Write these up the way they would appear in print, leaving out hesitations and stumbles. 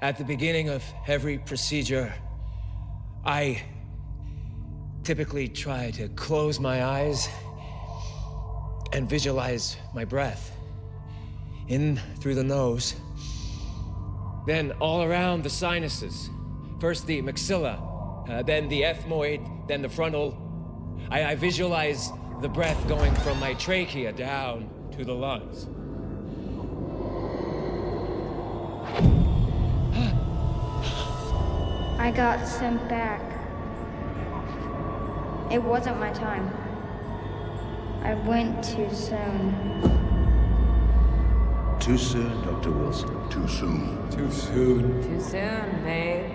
At the beginning of every procedure, I typically try to close my eyes and visualize my breath. In through the nose, then all around the sinuses. First the maxilla, then the ethmoid, then the frontal. I visualize the breath going from my trachea down to the lungs. I got sent back. It wasn't my time. I went too soon. Too soon, Dr. Wilson. Too soon. Too soon. Too soon, babe.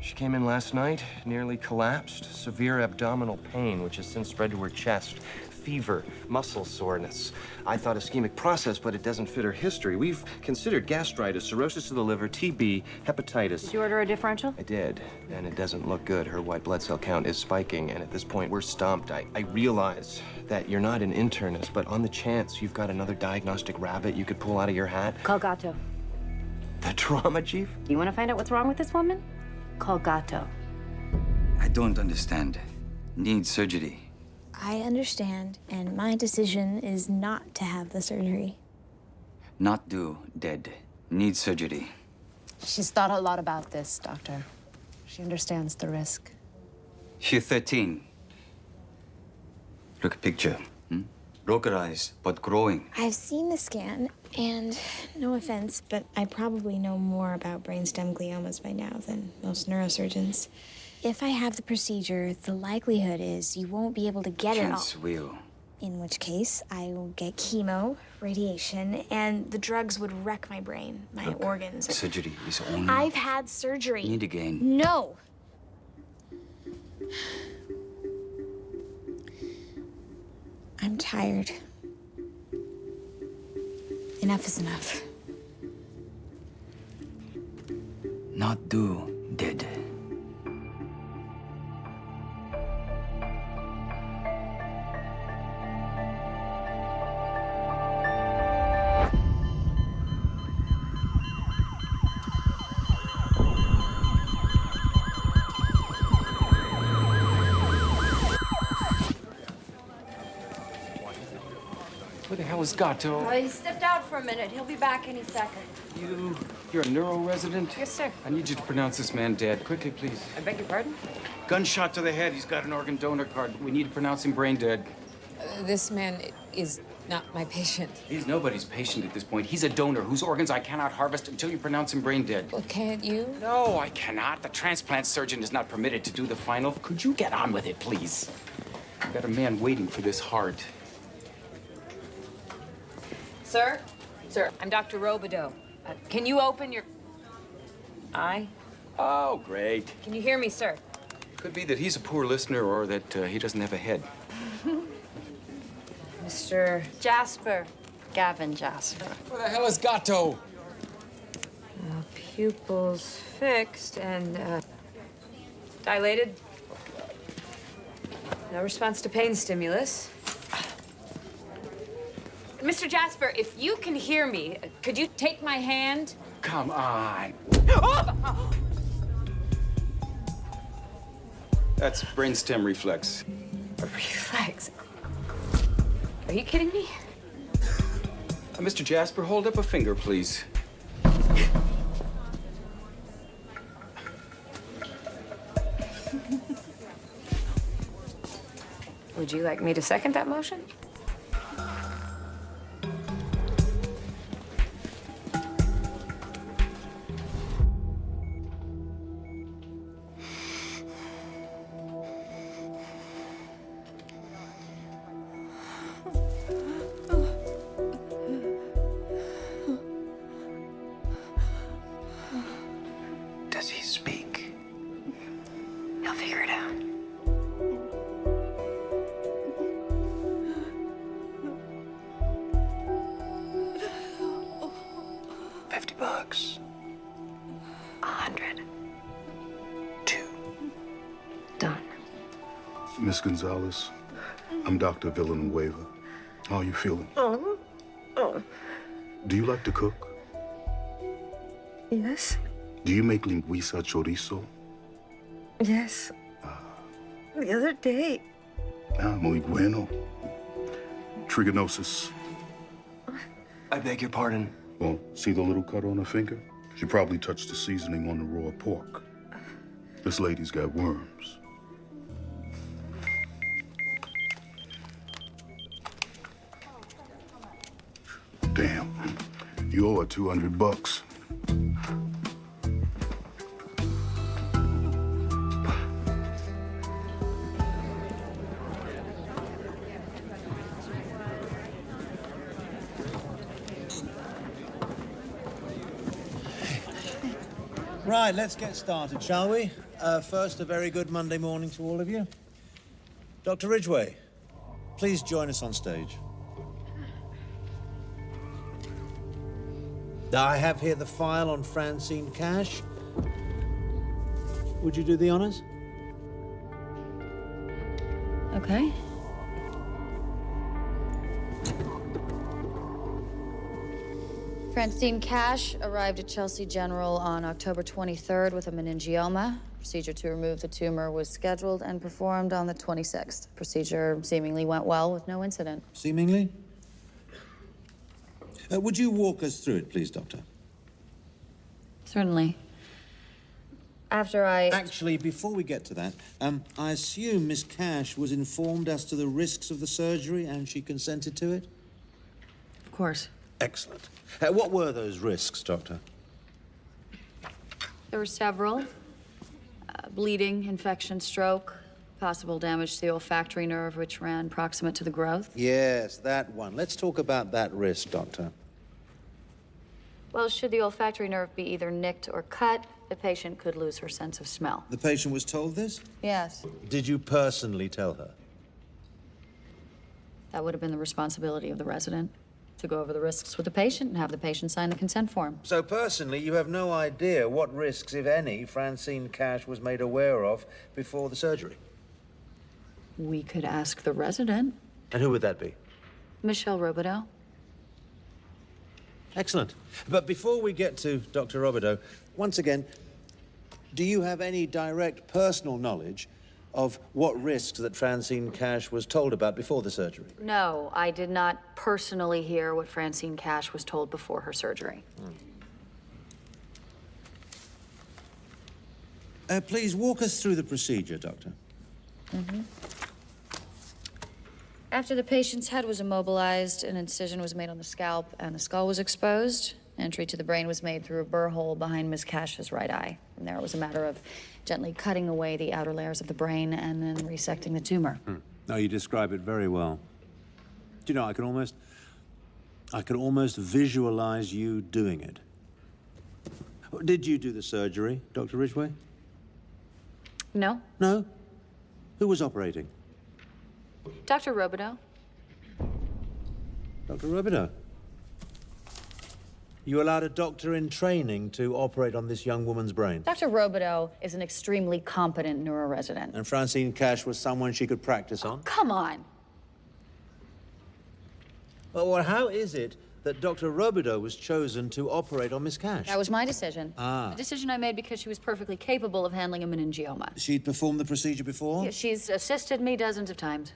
She came in last night, nearly collapsed, severe abdominal pain, which has since spread to her chest, fever, muscle soreness. I thought ischemic process, but it doesn't fit her history. We've considered gastritis, cirrhosis of the liver, TB, hepatitis. Did you order a differential? I did, and it doesn't look good. Her white blood cell count is spiking, and at this point, we're stumped. I realize that you're not an internist, but on the chance you've got another diagnostic rabbit you could pull out of your hat. Call Gato. The trauma chief? You want to find out what's wrong with this woman? Call Gato. I don't understand. Need surgery. I understand, and my decision is not to have the surgery. Not do, dead. Need surgery. She's thought a lot about this, Doctor. She understands the risk. She's 13. Look at picture. Localized, but growing. I've seen the scan, and no offense, but I probably know more about brainstem gliomas by now than most neurosurgeons. If I have the procedure, the likelihood is you won't be able to get it all. Chance will. In which case, I will get chemo, radiation, and the drugs would wreck my brain, my organs. Surgery is only. I've had surgery. Need again. No. I'm tired. Enough is enough. Not do, dead. Where the hell is Gato? Oh, he stepped out for a minute. He'll be back any second. You're a neuro resident? Yes, sir. I need you to pronounce this man dead. Quickly, please. I beg your pardon? Gunshot to the head. He's got an organ donor card. We need to pronounce him brain dead. This man is not my patient. He's nobody's patient at this point. He's a donor whose organs I cannot harvest until you pronounce him brain dead. Well, can't you? No, I cannot. The transplant surgeon is not permitted to do the final. Could you get on with it, please? I've got a man waiting for this heart. Sir? Sir, I'm Dr. Robideau. Can you open your eye? Oh, great. Can you hear me, sir? Could be that he's a poor listener or that he doesn't have a head. Mr. Jasper. Gavin Jasper. Where the hell is Gato? Pupils fixed and dilated. No response to pain stimulus. Mr. Jasper, if you can hear me, could you take my hand? Come on. That's brainstem reflex. Reflex. Are you kidding me? Mr. Jasper, hold up a finger, please. Would you like me to second that motion? Does he speak? Miss Gonzalez, I'm Dr. Villanueva. How are you feeling? Do you like to cook? Yes. Do you make linguiça chorizo? Yes. The other day. Muy bueno. Trigonosis. I beg your pardon? Well, see the little cut on her finger? She probably touched the seasoning on the raw pork. This lady's got worms. Damn. You owe her $200. Right, let's get started, shall we? First, a very good Monday morning to all of you. Dr. Ridgway, please join us on stage. I have here the file on Francine Cash. Would you do the honors? Okay. Francine Cash arrived at Chelsea General on October 23rd with a meningioma. Procedure to remove the tumor was scheduled and performed on the 26th. Procedure seemingly went well with no incident. Seemingly? Would you walk us through it, please, Doctor? Certainly. Actually, before we get to that, I assume Miss Cash was informed as to the risks of the surgery and she consented to it? Of course. Excellent. What were those risks, Doctor? There were several. Bleeding, infection, stroke, possible damage to the olfactory nerve, which ran proximate to the growth. Yes, that one. Let's talk about that risk, Doctor. Well, should the olfactory nerve be either nicked or cut, the patient could lose her sense of smell. The patient was told this? Yes. Did you personally tell her? That would have been the responsibility of the resident, to go over the risks with the patient and have the patient sign the consent form. So personally, you have no idea what risks, if any, Francine Cash was made aware of before the surgery? We could ask the resident. And who would that be? Michelle Robideau. Excellent. But before we get to Dr. Robideau, once again, do you have any direct personal knowledge of what risks that Francine Cash was told about before the surgery? No, I did not personally hear what Francine Cash was told before her surgery. Please walk us through the procedure, Doctor. After the patient's head was immobilized, an incision was made on the scalp and the skull was exposed. Entry to the brain was made through a burr hole behind Miss Cash's right eye. From there, it was a matter of gently cutting away the outer layers of the brain and then resecting the tumor. No, you describe it very well. Do you know, I could almost visualize you doing it. Did you do the surgery, Dr. Ridgway? No. No? Who was operating? Dr. Robideau. Dr. Robideau. You allowed a doctor in training to operate on this young woman's brain? Dr. Robideau is an extremely competent neuroresident. And Francine Cash was someone she could practice on? Come on. Well, how is it that Dr. Robideau was chosen to operate on Miss Cash? That was my decision. Ah. A decision I made because she was perfectly capable of handling a meningioma. She'd performed the procedure before? Yeah, she's assisted me dozens of times.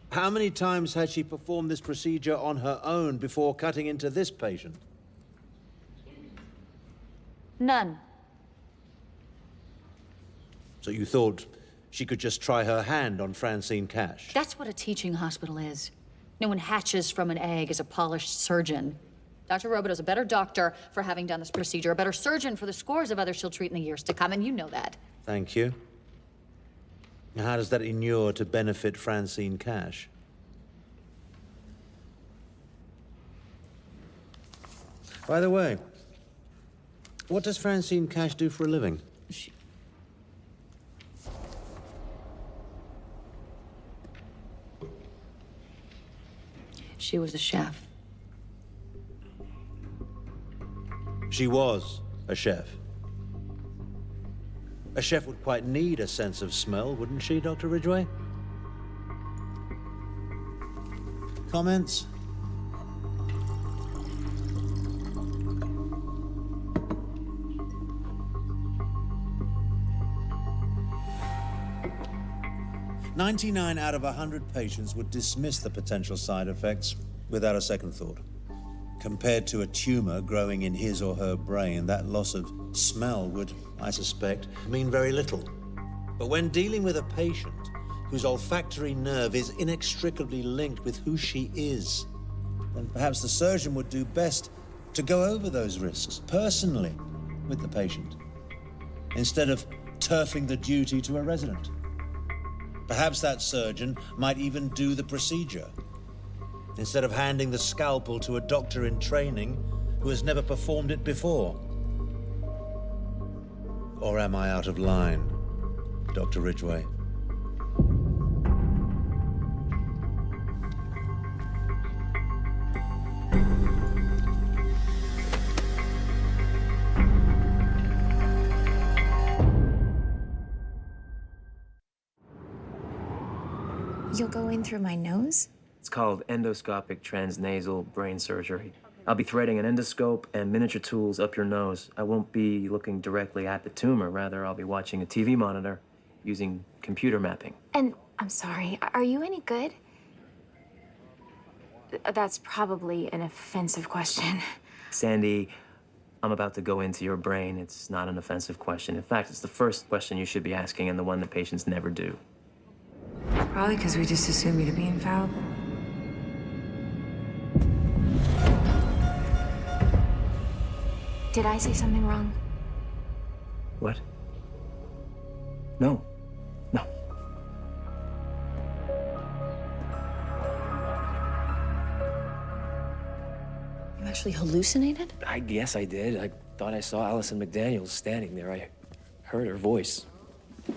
How many times had she performed this procedure on her own before cutting into this patient? None. So you thought she could just try her hand on Francine Cash? That's what a teaching hospital is. No one hatches from an egg as a polished surgeon. Dr. Robideau's a better doctor for having done this procedure, a better surgeon for the scores of others she'll treat in the years to come, and you know that. Thank you. How does that inure to benefit Francine Cash? By the way, what does Francine Cash do for a living? She was a chef. She was a chef. A chef would quite need a sense of smell, wouldn't she, Dr. Ridgway? Comments? "99 out of 100 patients would dismiss the potential side effects without a second thought. Compared to a tumor growing in his or her brain, that loss of smell would, I suspect, mean very little. But when dealing with a patient whose olfactory nerve is inextricably linked with who she is, then perhaps the surgeon would do best to go over those risks personally with the patient, instead of turfing the duty to a resident. Perhaps that surgeon might even do the procedure, instead of handing the scalpel to a doctor in training who has never performed it before. Or am I out of line, Dr. Ridgway? You'll go in through my nose? It's called endoscopic transnasal brain surgery. I'll be threading an endoscope and miniature tools up your nose. I won't be looking directly at the tumor. Rather, I'll be watching a TV monitor using computer mapping. And I'm sorry, are you any good? That's probably an offensive question. Sandy, I'm about to go into your brain. It's not an offensive question. In fact, it's the first question you should be asking and the one that patients never do. Probably because we just assume you to be infallible. Did I say something wrong? What? No. No. You actually hallucinated? I guess I did. I thought I saw Allison McDaniels standing there. I heard her voice.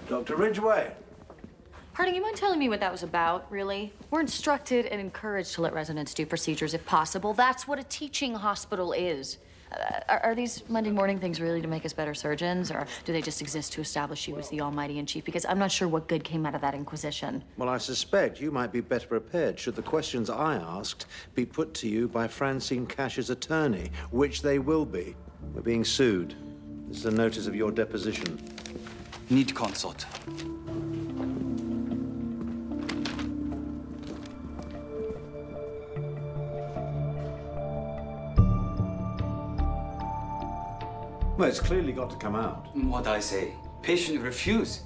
Dr. Ridgway. Harding, you mind telling me what that was about, really? We're instructed and encouraged to let residents do procedures if possible. That's what a teaching hospital is. Are these Monday morning things really to make us better surgeons, or do they just exist to establish you as the almighty in chief? Because I'm not sure what good came out of that inquisition. Well, I suspect you might be better prepared should the questions I asked be put to you by Francine Cash's attorney, which they will be. We're being sued. This is a notice of your deposition. Need consult. Well, it's clearly got to come out. What I say? Patient refuse.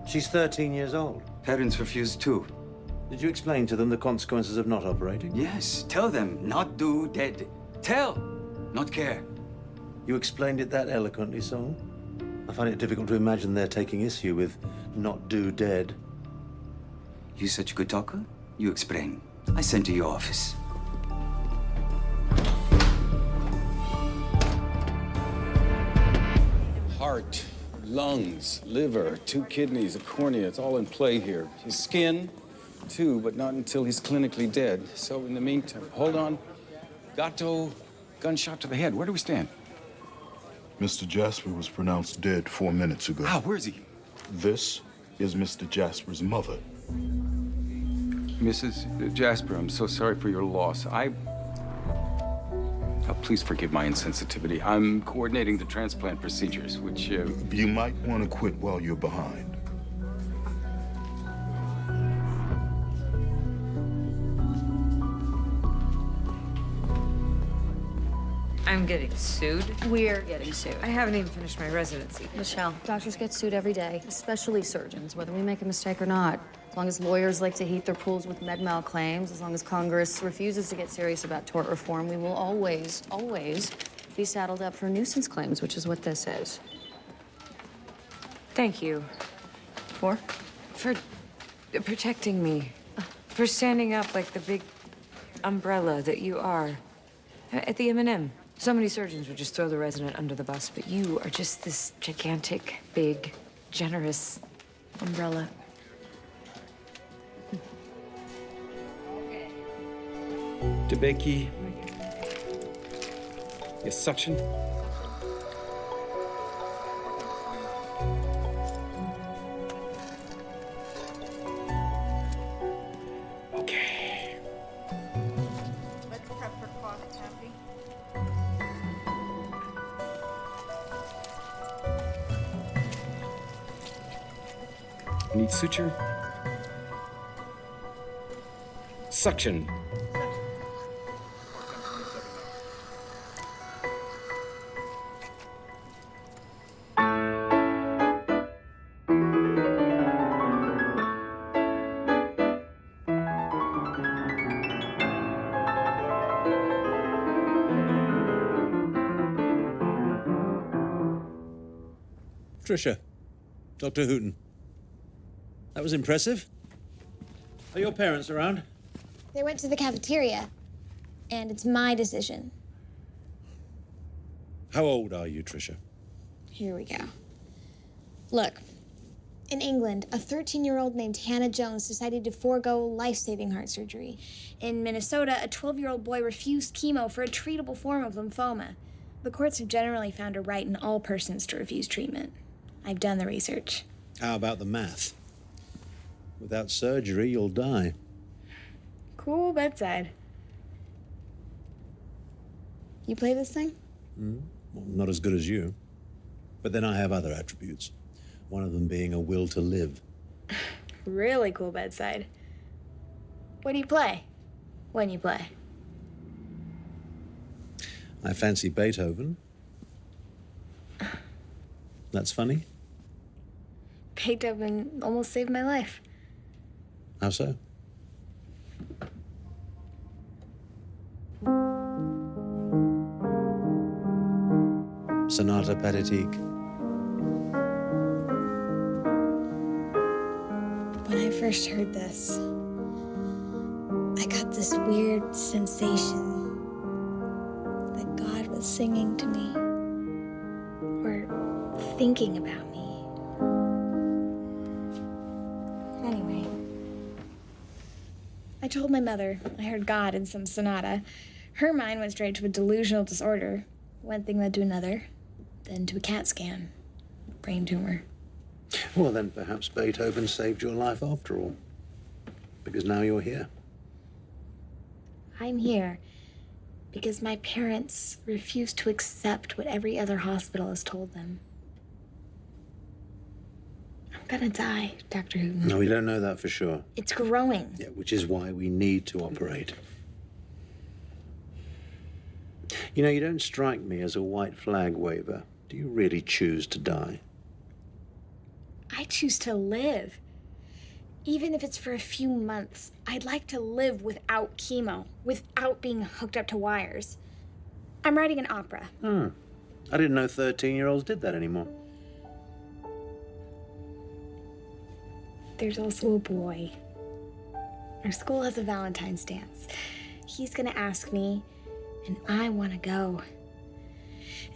She's 13 years old. Parents refuse too. Did you explain to them the consequences of not operating? Yes. Tell them not do dead. Tell, not care. You explained it that eloquently, Sol. I find it difficult to imagine they're taking issue with not do dead. You such a good talker? You explain. I send to your office. Heart, lungs, liver, 2 kidneys, a cornea, it's all in play here. His skin, too, but not until he's clinically dead. So in the meantime, hold on. Gatto, gunshot to the head. Where do we stand? Mr. Jasper was pronounced dead 4 minutes ago. Ah, where is he? This is Mr. Jasper's mother. Mrs. Jasper, I'm so sorry for your loss. Oh, please forgive my insensitivity. I'm coordinating the transplant procedures, which, You might want to quit while you're behind. I'm getting sued. We're getting sued. I haven't even finished my residency. Michelle, doctors get sued every day, especially surgeons, whether we make a mistake or not. As long as lawyers like to heat their pools with med-mal claims, as long as Congress refuses to get serious about tort reform, we will always, always be saddled up for nuisance claims, which is what this is. Thank you. For? For protecting me. For standing up like the big umbrella that you are. At the M&M. So many surgeons would just throw the resident under the bus, but you are just this gigantic, big, generous umbrella. Debeki. Yes, suction. Need suture? Suction. Trisha, Dr. Hooten. That was impressive. Are your parents around? They went to the cafeteria, and it's my decision. How old are you, Trisha? Here we go. Look, in England, a 13-year-old named Hannah Jones decided to forego life-saving heart surgery. In Minnesota, a 12-year-old boy refused chemo for a treatable form of lymphoma. The courts have generally found a right in all persons to refuse treatment. I've done the research. How about the math? Without surgery, you'll die. Cool bedside. You play this thing? Well, not as good as you. But then I have other attributes. One of them being a will to live. Really cool bedside. What do you play? When you play? I fancy Beethoven. That's funny. Beethoven almost saved my life. How so? Sonata Pathétique. When I first heard this, I got this weird sensation that God was singing to me or thinking about me. Anyway, I told my mother I heard God in some sonata. Her mind went straight to a delusional disorder. One thing led to another, then to a CAT scan, brain tumor. Well, then perhaps Beethoven saved your life after all. Because now you're here. I'm here because my parents refuse to accept what every other hospital has told them. I'm gonna die, Dr. Hooten. No, we don't know that for sure. It's growing. Yeah, which is why we need to operate. You know, you don't strike me as a white flag waver. Do you really choose to die? I choose to live. Even if it's for a few months, I'd like to live without chemo, without being hooked up to wires. I'm writing an opera. I didn't know 13-year-olds did that anymore. There's also a boy. Our school has a Valentine's dance. He's gonna ask me, and I wanna go.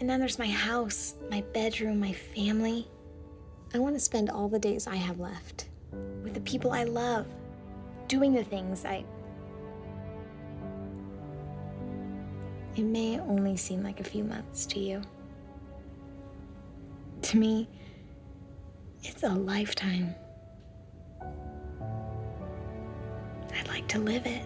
And then there's my house, my bedroom, my family. I wanna spend all the days I have left with the people I love, doing the things It may only seem like a few months to you. To me, it's a lifetime. I'd like to live it.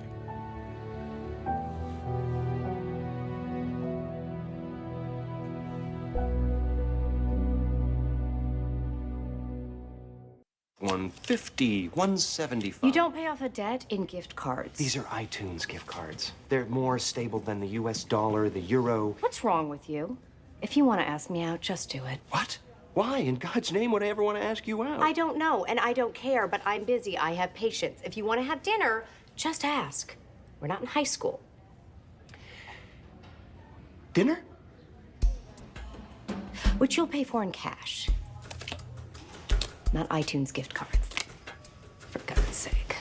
$150, $175. You don't pay off a debt in gift cards. These are iTunes gift cards. They're more stable than the US dollar, the euro. What's wrong with you? If you want to ask me out, just do it. What? Why, in God's name, would I ever want to ask you out? I don't know, and I don't care, but I'm busy. I have patience. If you want to have dinner, just ask. We're not in high school. Dinner? Which you'll pay for in cash. Not iTunes gift cards. For God's sake.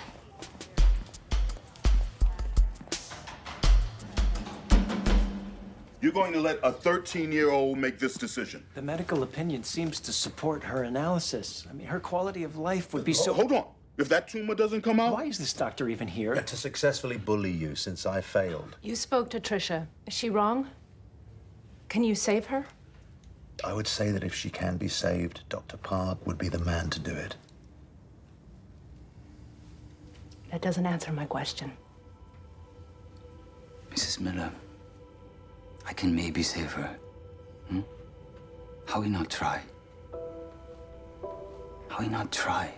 You're going to let a 13-year-old make this decision? The medical opinion seems to support her analysis. I mean, her quality of life would be so... Hold on. If that tumor doesn't come out... Why is this doctor even here? To successfully bully you since I failed. You spoke to Trisha. Is she wrong? Can you save her? I would say that if she can be saved, Dr. Park would be the man to do it. That doesn't answer my question. Mrs. Miller, I can maybe save her. How we not try? How we not try?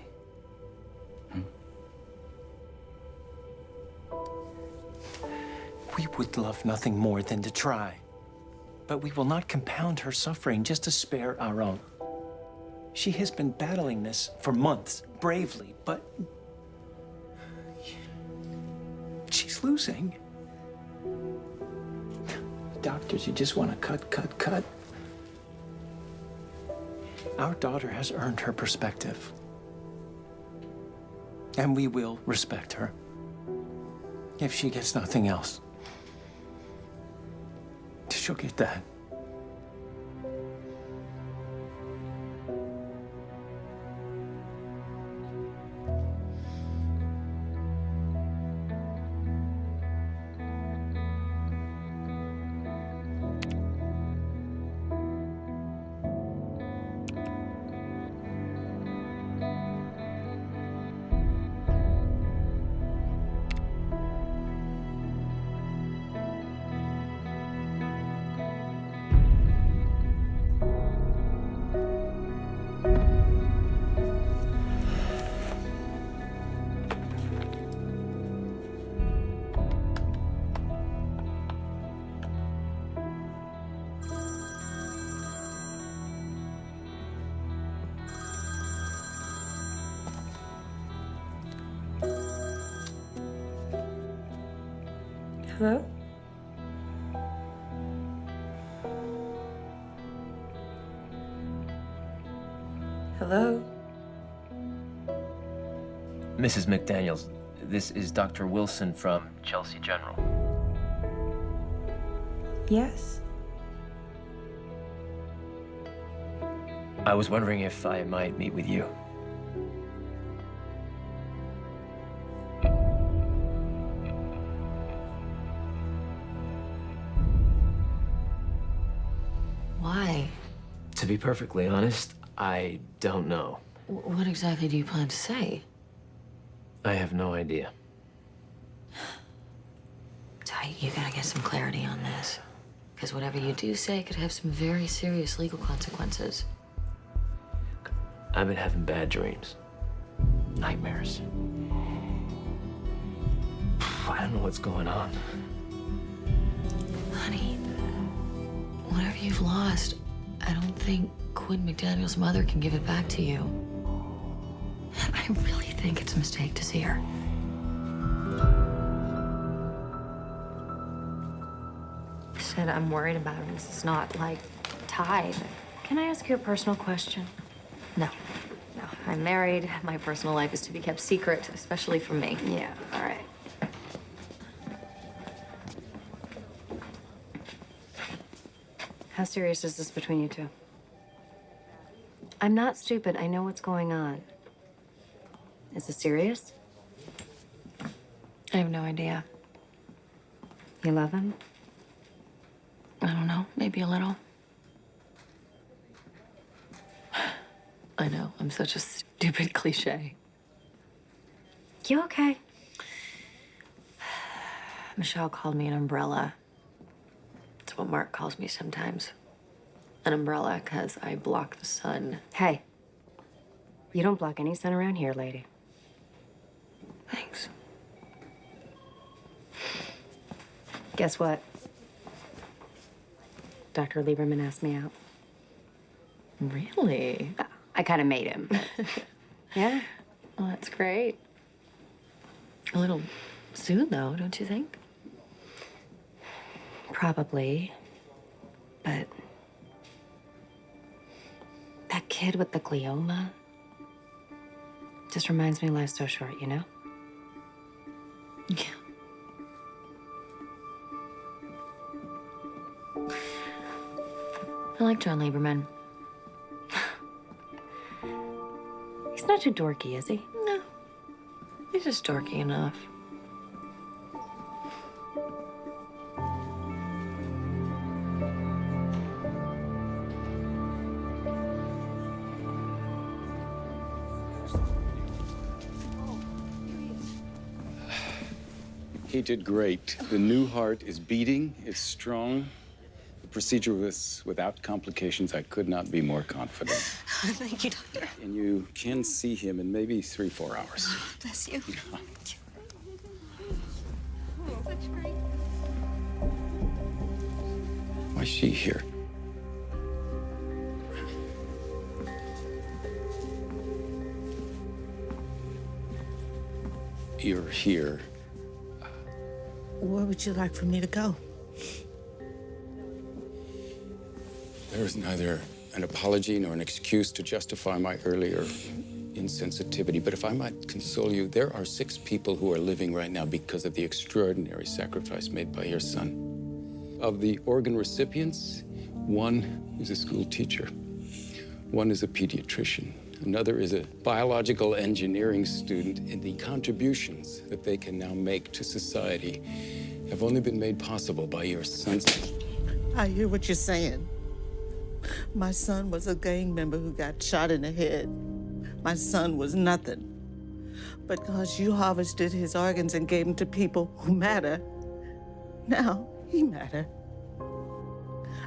We would love nothing more than to try. But we will not compound her suffering just to spare our own. She has been battling this for months, bravely, but she's losing. Doctors, you just want to cut. Our daughter has earned her perspective. And we will respect her. If she gets nothing else, she'll get that. Hello? Hello? Mrs. McDaniels, this is Dr. Wilson from Chelsea General. Yes? I was wondering if I might meet with you. Why? To be perfectly honest, I don't know. What exactly do you plan to say? I have no idea. Ty, you gotta get some clarity on this. Because whatever you do say could have some very serious legal consequences. I've been having bad dreams. Nightmares. I don't know what's going on. Honey, whatever you've lost, I don't think Quinn McDaniel's mother can give it back to you. I really think it's a mistake to see her. I said I'm worried about her. This is not like Ty. Can I ask you a personal question? No. No, I'm married. My personal life is to be kept secret, especially from me. Yeah, all right. How serious is this between you two? I'm not stupid. I know what's going on. Is this serious? I have no idea. You love him? I don't know, maybe a little. I know, I'm such a stupid cliche. You okay? Michelle called me an umbrella. It's what Mark calls me sometimes. An umbrella, because I block the sun. Hey, you don't block any sun around here, lady. Thanks. Guess what? Dr. Lieberman asked me out. Really? I kind of made him. Yeah? Well, that's great. A little soon, though, don't you think? Probably. But that kid with the glioma just reminds me life's so short, you know? Yeah. I like John Lieberman. He's not too dorky, is he? No. He's just dorky enough. He did great. The new heart is beating, it's strong. The procedure was without complications. I could not be more confident. Thank you, doctor. And you can see him in maybe 3-4 hours. Bless you. Oh, that's great. Why is she here? You're here. Where would you like for me to go? There is neither an apology nor an excuse to justify my earlier insensitivity, but if I might console you, there are 6 people who are living right now because of the extraordinary sacrifice made by your son. Of the organ recipients, 1 is a school teacher, 1 is a pediatrician, another is a biological engineering student, and the contributions that they can now make to society have only been made possible by your son's... I hear what you're saying. My son was a gang member who got shot in the head. My son was nothing. Because you harvested his organs and gave them to people who matter, now he matter.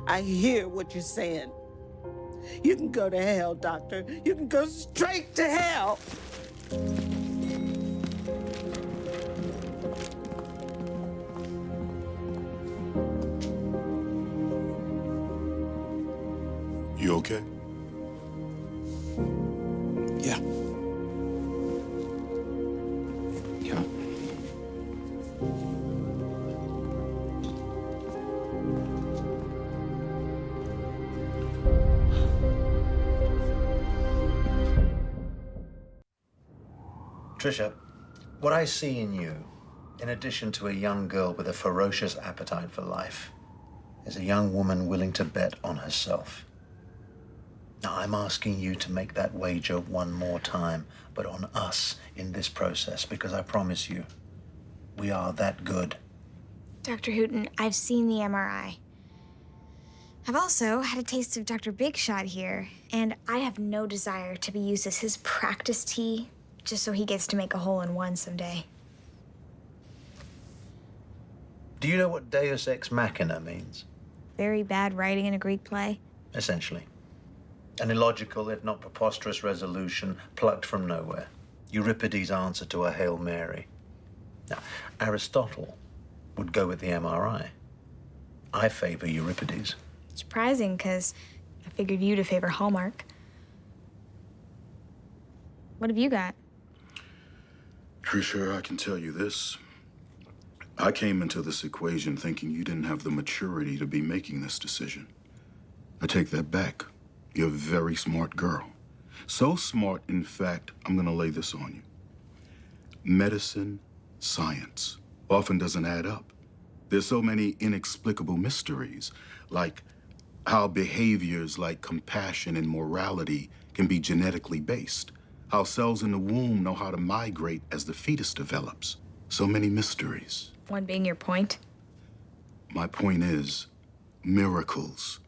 I hear what you're saying. You can go to hell, Doctor. You can go straight to hell. You okay? Yeah. Yeah. Trisha, what I see in you, in addition to a young girl with a ferocious appetite for life, is a young woman willing to bet on herself. Now, I'm asking you to make that wager one more time, but on us in this process, because I promise you, we are that good. Dr. Hooten, I've seen the MRI. I've also had a taste of Dr. Big Shot here, and I have no desire to be used as his practice tee just so he gets to make a hole-in-one someday. Do you know what Deus ex Machina means? Very bad writing in a Greek play. Essentially. An illogical, if not preposterous, resolution plucked from nowhere. Euripides' answer to a Hail Mary. Now, Aristotle would go with the MRI. I favor Euripides. Surprising, because I figured you to favor Hallmark. What have you got? Trisha, I can tell you this. I came into this equation thinking you didn't have the maturity to be making this decision. I take that back. You're a very smart girl. So smart, in fact, I'm gonna lay this on you. Medicine, science, often doesn't add up. There's so many inexplicable mysteries, like how behaviors like compassion and morality can be genetically based, how cells in the womb know how to migrate as the fetus develops. So many mysteries. One being your point? My point is, miracles,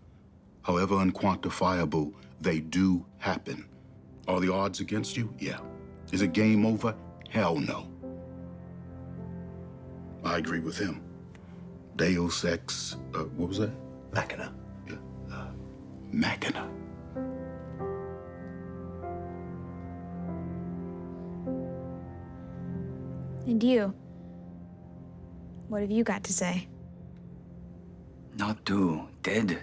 however unquantifiable, they do happen. Are the odds against you? Yeah. Is it game over? Hell no. I agree with him. Deus ex, what was that? Machina. Yeah. Machina. And you? What have you got to say? Not too dead.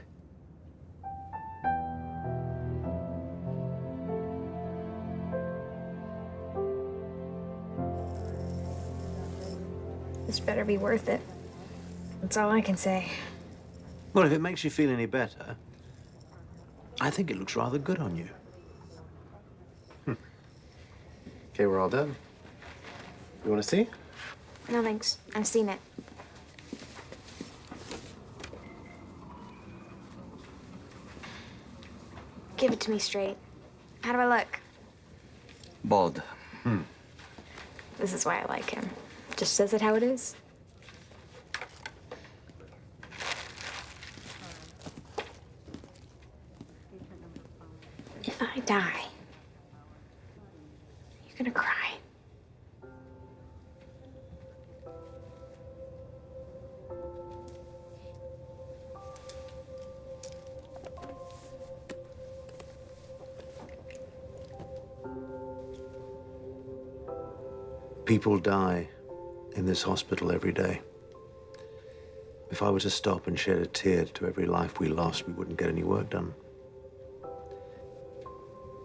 This better be worth it. That's all I can say. Well, if it makes you feel any better, I think it looks rather good on you. Okay, we're all done. You want to see? No, thanks. I've seen it. Give it to me straight. How do I look? Bald. This is why I like him. Just says it how it is. If I die, you're gonna cry. People die in this hospital every day. If I were to stop and shed a tear to every life we lost, we wouldn't get any work done.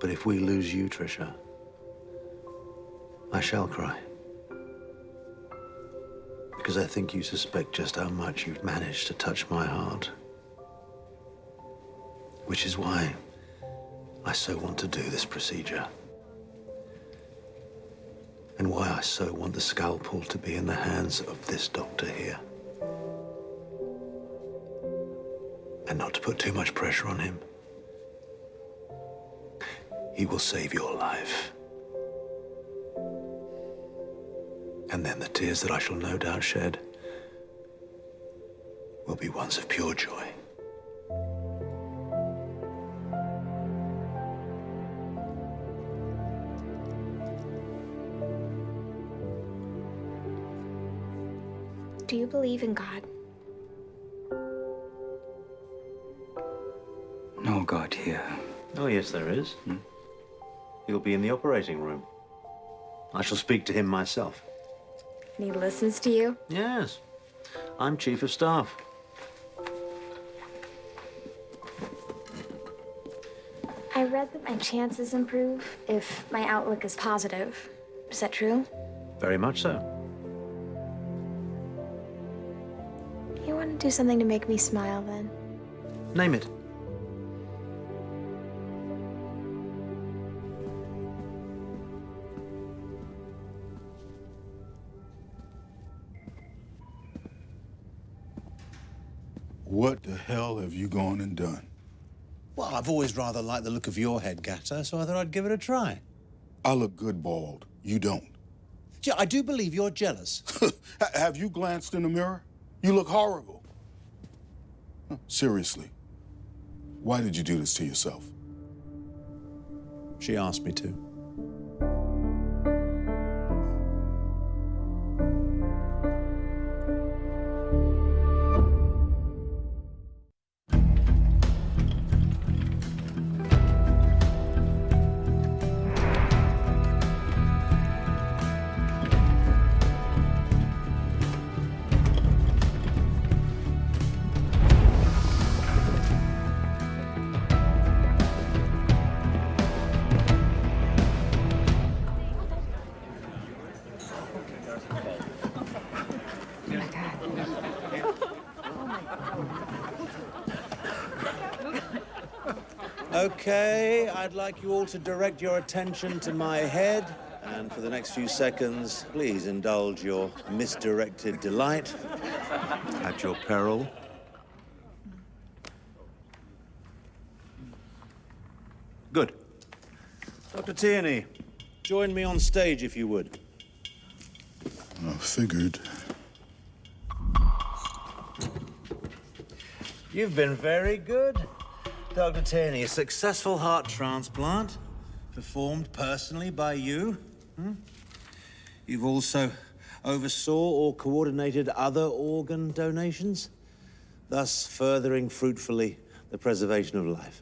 But if we lose you, Trisha, I shall cry. Because I think you suspect just how much you've managed to touch my heart. Which is why I so want to do this procedure. And why I so want the scalpel to be in the hands of this doctor here. And not to put too much pressure on him. He will save your life. And then the tears that I shall no doubt shed will be ones of pure joy. Do you believe in God? No God here. Oh, yes, there is. He'll be in the operating room. I shall speak to him myself. And he listens to you? Yes. I'm Chief of Staff. I read that my chances improve if my outlook is positive. Is that true? Very much so. You want to do something to make me smile, then? Name it. What the hell have you gone and done? Well, I've always rather liked the look of your head, Gatter, so I thought I'd give it a try. I look good bald. You don't. Gee, I do believe you're jealous. Have you glanced in the mirror? You look horrible. Seriously, why did you do this to yourself? She asked me to. Okay, I'd like you all to direct your attention to my head. And for the next few seconds, please indulge your misdirected delight at your peril. Good. Dr. Tierney, join me on stage if you would. I figured. You've been very good. Dr. Tierney, a successful heart transplant performed personally by you. You've also oversaw or coordinated other organ donations, thus furthering fruitfully the preservation of life.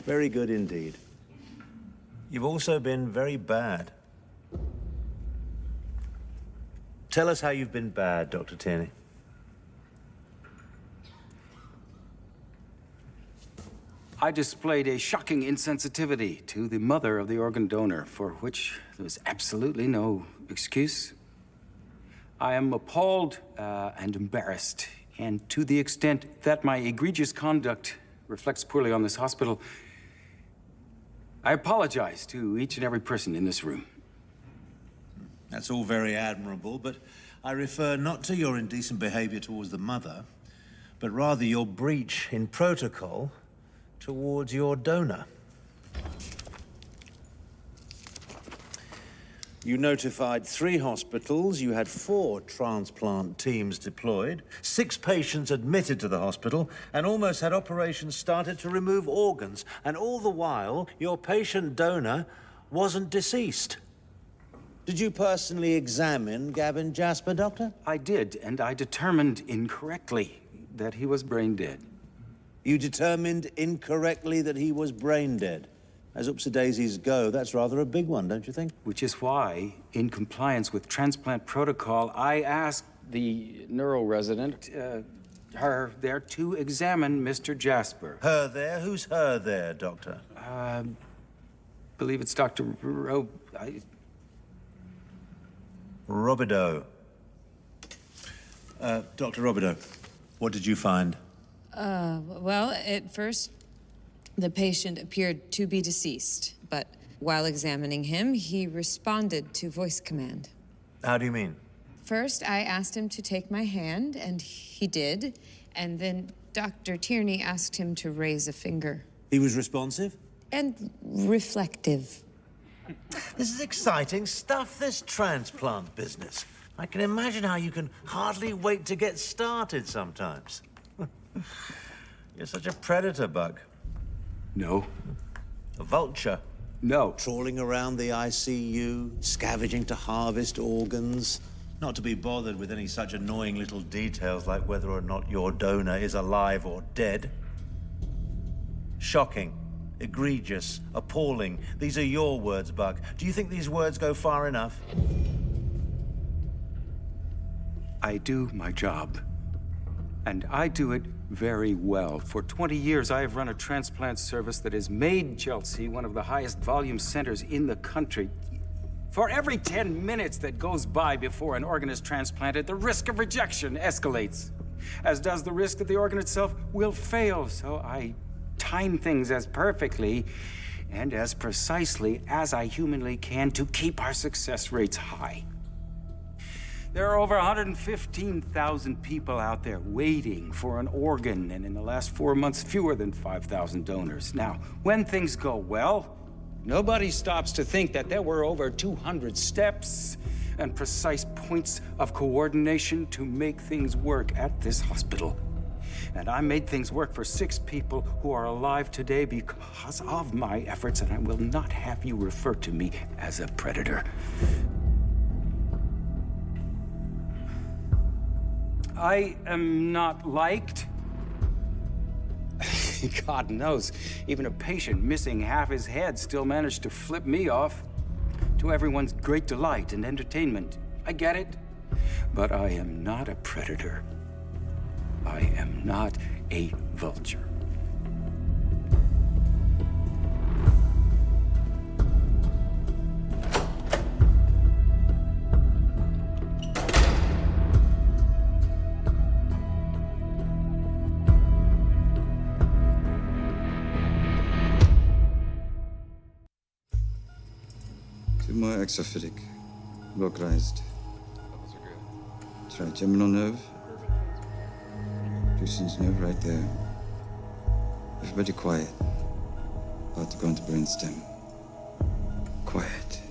Very good indeed. You've also been very bad. Tell us how you've been bad, Dr. Tierney. I displayed a shocking insensitivity to the mother of the organ donor, for which there was absolutely no excuse. I am appalled and embarrassed, and to the extent that my egregious conduct reflects poorly on this hospital, I apologize to each and every person in this room. That's all very admirable, but I refer not to your indecent behavior towards the mother, but rather your breach in protocol towards your donor. You notified 3 hospitals, you had 4 transplant teams deployed, 6 patients admitted to the hospital, and almost had operations started to remove organs. And all the while, your patient donor wasn't deceased. Did you personally examine Gavin Jasper, Doctor? I did, and I determined incorrectly that he was brain dead. You determined incorrectly that he was brain dead. As upsy-daisies go, that's rather a big one, don't you think? Which is why, in compliance with transplant protocol, I asked the neuro resident her there to examine Mr. Jasper. Her there? Who's her there, Doctor? Believe it's Dr. Robideau. Dr. Robideau, what did you find? Well, at first, the patient appeared to be deceased, but while examining him, he responded to voice command. How do you mean? First, I asked him to take my hand, and he did, and then Dr. Tierney asked him to raise a finger. He was responsive? And reflective. This is exciting stuff, this transplant business. I can imagine how you can hardly wait to get started sometimes. You're such a predator, Buck. No. A vulture. No. Trawling around the ICU, scavenging to harvest organs. Not to be bothered with any such annoying little details like whether or not your donor is alive or dead. Shocking, egregious, appalling. These are your words, Buck. Do you think these words go far enough? I do my job. And I do it very well. For 20 years, I have run a transplant service that has made Chelsea one of the highest volume centers in the country. For every 10 minutes that goes by before an organ is transplanted, the risk of rejection escalates, as does the risk that the organ itself will fail. So I time things as perfectly and as precisely as I humanly can to keep our success rates high. There are over 115,000 people out there waiting for an organ, and in the last 4 months, fewer than 5,000 donors. Now, when things go well, nobody stops to think that there were over 200 steps and precise points of coordination to make things work at this hospital. And I made things work for 6 people who are alive today because of my efforts, and I will not have you refer to me as a predator. I am not liked. God knows, even a patient missing half his head still managed to flip me off, to everyone's great delight and entertainment. I get it, but I am not a predator. I am not a vulture. Tumor exophytic, localized. Trigeminal nerve. Duson's nerve right there. Everybody quiet. About to go into brainstem. Quiet.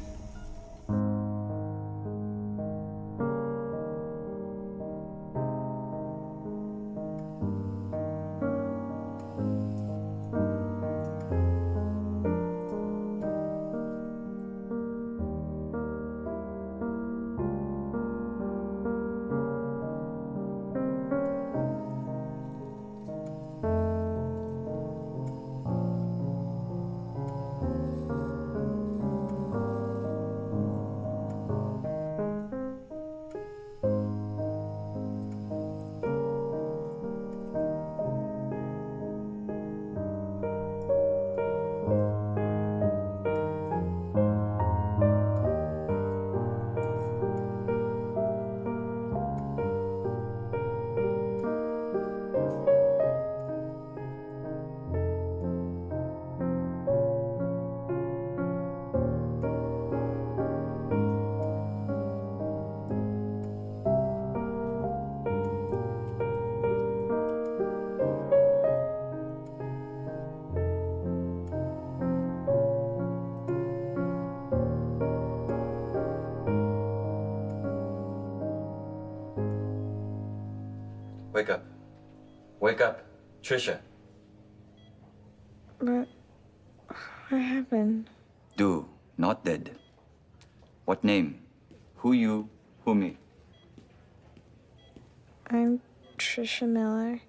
Wake up. Wake up. Trisha. But what happened? Do, not dead. What name? Who you, who me? I'm Trisha Miller.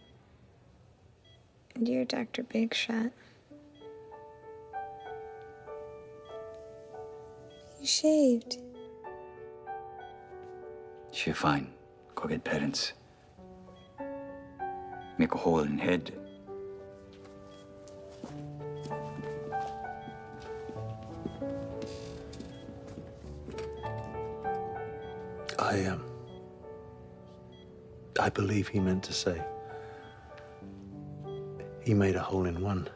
And you're Dr. Big Shot. You shaved. She fine. Go get parents. make a hole in head. I believe he meant to say he made a hole in one.